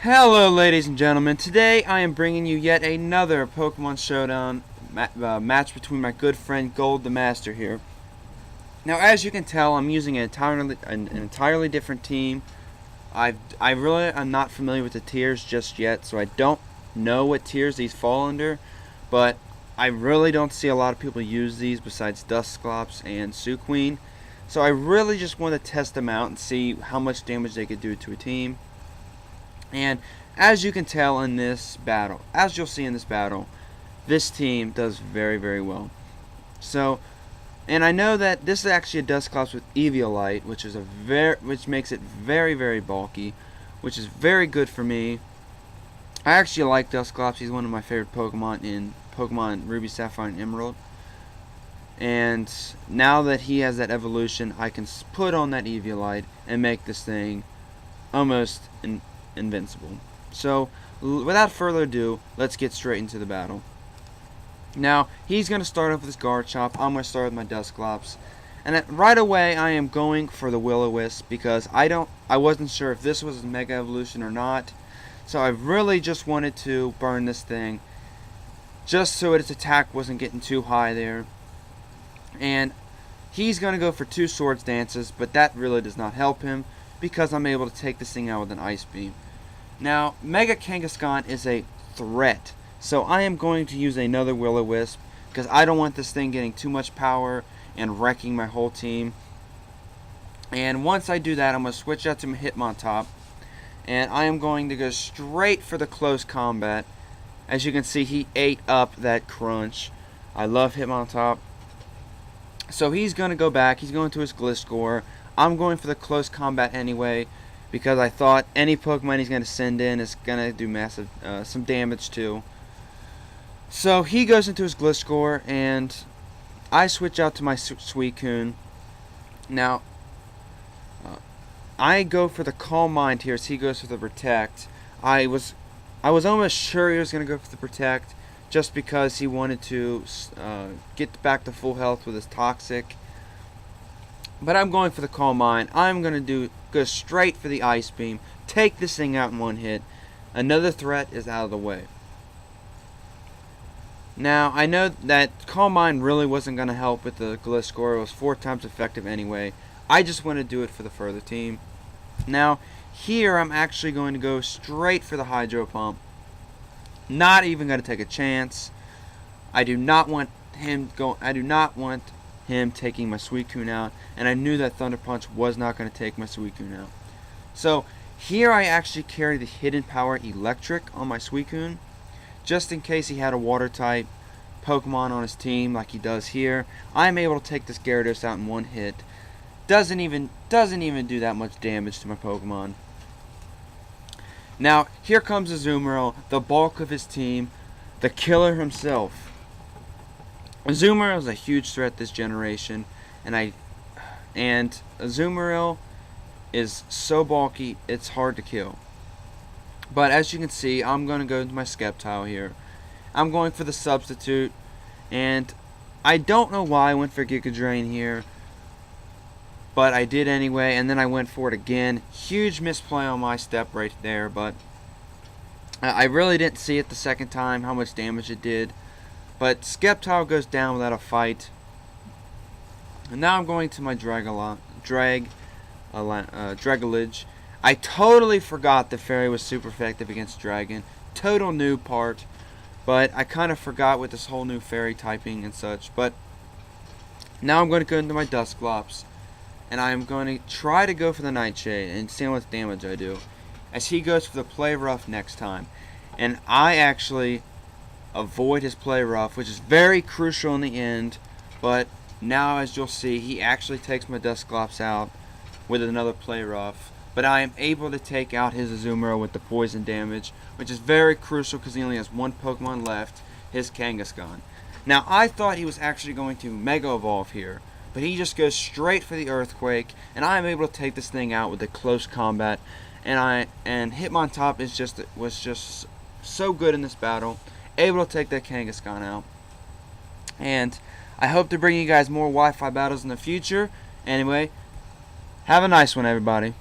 Hello ladies and gentlemen, today I am bringing you yet another Pokemon Showdown match between my good friend Gold the Master here. Now as you can tell, I'm using an entirely different team. I really am not familiar with the tiers just yet, so I don't know what tiers these fall under, but I really don't see a lot of people use these besides Dusclops and Suqueen. So I really just want to test them out and see how much damage they could do to a team. And as you can tell in this battle, as you'll see in this battle, this team does very, very well. So, and I know that this is actually a Dusclops with Eviolite, which makes it very, very bulky, which is very good for me. I actually like Dusclops. He's one of my favorite Pokemon in Pokemon Ruby, Sapphire, and Emerald. And now that he has that evolution, I can put on that Eviolite and make this thing almost invincible. So, without further ado, let's get straight into the battle. Now, he's going to start off with his Garchomp. I'm going to start with my Dusclops. And right away, I am going for the Will-O-Wisp because I wasn't sure if this was a Mega Evolution or not. So I really just wanted to burn this thing just so its attack wasn't getting too high there. And he's going to go for 2 Swords Dances, but that really does not help him because I'm able to take this thing out with an Ice Beam. Now, Mega Kangaskhan is a threat, so I am going to use another Will-O-Wisp because I don't want this thing getting too much power and wrecking my whole team. And once I do that, I'm going to switch out to my Hitmontop, and I am going to go straight for the close combat. As you can see, he ate up that crunch. I love Hitmontop. So he's going to go back. He's going to his Gliscor. I'm going for the close combat anyway, because I thought any Pokemon he's going to send in is going to do massive, some damage too. So he goes into his Gliscor, and I switch out to my Suicune. Now, I go for the Calm Mind here, so he goes for the Protect. I was almost sure he was going to go for the Protect, just because he wanted to get back to full health with his Toxic. But I'm going for the Calm Mind. I'm going to go straight for the Ice Beam. Take this thing out in one hit. Another threat is out of the way. Now, I know that Calm Mind really wasn't going to help with the Gliscor. It was 4 times effective anyway. I just want to do it for the further team. Now, here I'm actually going to go straight for the Hydro Pump. Not even going to take a chance. I do not want him taking my Suicune out, and I knew that Thunder Punch was not going to take my Suicune out. So here I actually carry the Hidden Power Electric on my Suicune, just in case he had a Water type Pokemon on his team like he does here. I'm able to take this Gyarados out in one hit. Doesn't even do that much damage to my Pokemon. Now here comes Azumarill, the bulk of his team, the killer himself. Azumarill is a huge threat this generation, and Azumarill is so bulky it's hard to kill. But as you can see, I'm going to go into my Sceptile here. I'm going for the substitute, and I don't know why I went for Giga Drain here, but I did anyway, and then I went for it again. Huge misplay on my step right there, but I really didn't see it the second time how much damage it did. But Sceptile goes down without a fight. And now I'm going to my Dragalage. I totally forgot the Fairy was super effective against Dragon. Total new part. But I kind of forgot with this whole new Fairy typing and such. But now I'm going to go into my Dusclops. And I'm going to try to go for the Nightshade and see how much damage I do, as he goes for the Play Rough next time. And I actually avoid his Play Rough, which is very crucial in the end. But now, as you'll see, he actually takes my Dusclops out with another Play Rough. But I am able to take out his Azumarill with the poison damage, which is very crucial because he only has 1 Pokemon left, his Kangaskhan. Now, I thought he was actually going to Mega Evolve here, but he just goes straight for the Earthquake, and I am able to take this thing out with the close combat. And Hitmontop was just so good in this battle, able to take that Kangaskhan out. And I hope to bring you guys more Wi-Fi battles in the future. Anyway, have a nice one, everybody.